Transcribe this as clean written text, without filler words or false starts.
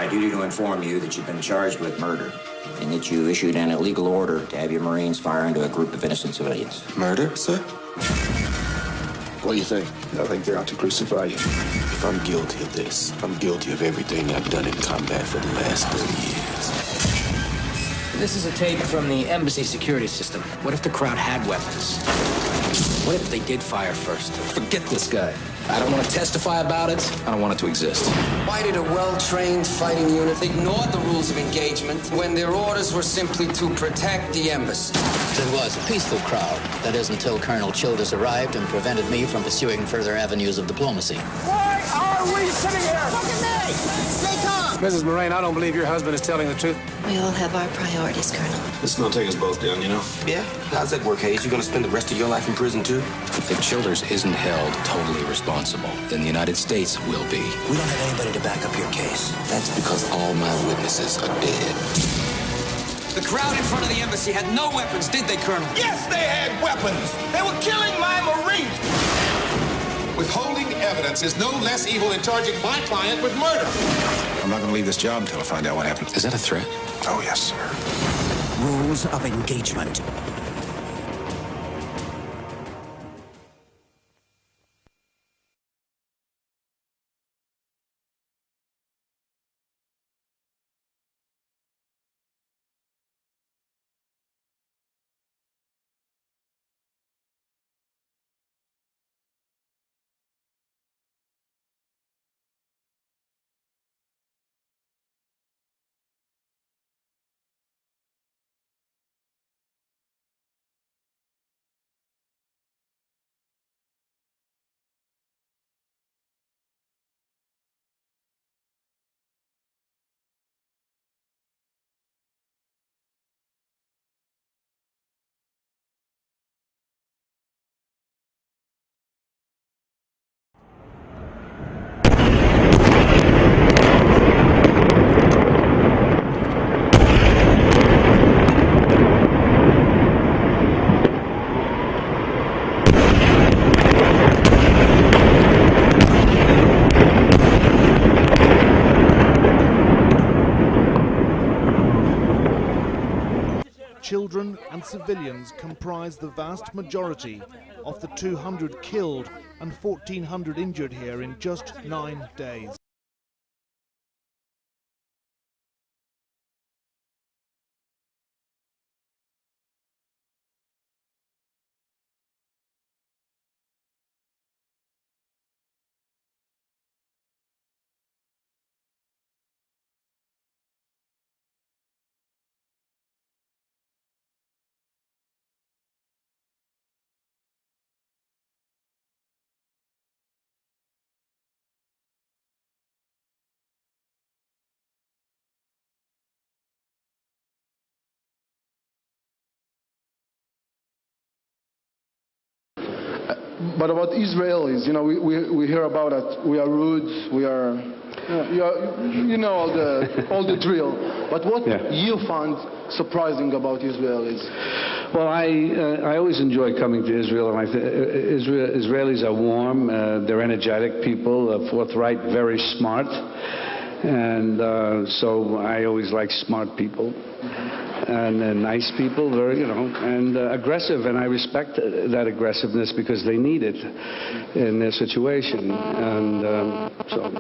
my duty to inform you that you've been charged with murder and that you issued an illegal order to have your Marines fire into a group of innocent civilians. Murder, sir? What do you think? I think they're out to crucify you. If I'm guilty of this, I'm guilty of everything I've done in combat for the last 30 years. This is a tape from the embassy security system. What if the crowd had weapons? What if they did fire first? Forget this guy. I don't want to testify about it. I don't want it to exist. Why did a well-trained fighting unit ignore the rules of engagement when their orders were simply to protect the embassy? It was a peaceful crowd. That is until Colonel Childers arrived and prevented me from pursuing further avenues of diplomacy. Why are we sitting here? Look at me! Stay calm! Mrs. Moraine, I don't believe your husband is telling the truth. We all have our priorities, Colonel. This is gonna take us both down, you know? Yeah? How's that work, Hayes? You gonna spend the rest of your life in prison, too? If Childers isn't held totally responsible, then the United States will be. We don't have anybody to back up your case. That's because all my witnesses are dead. The crowd in front of the embassy had no weapons, did they, Colonel? Yes, they had weapons. They were killing my Marines. Withholding evidence is no less evil than charging my client with murder. I'm not gonna leave this job until I find out what happened. Is that a threat? Oh, yes, sir. Rules of engagement. Children and civilians comprise the vast majority of the 200 killed and 1,400 injured here in just 9 days. But about Israelis, you know, we hear about it. We are rude. We are, you know, all the drill. But what you find surprising about Israelis? Well, I always enjoy coming to Israel, and Israelis are warm. They're energetic people, forthright, very smart, and so I always like smart people. And nice people, very, you know, and aggressive, and I respect that aggressiveness because they need it in their situation, and so.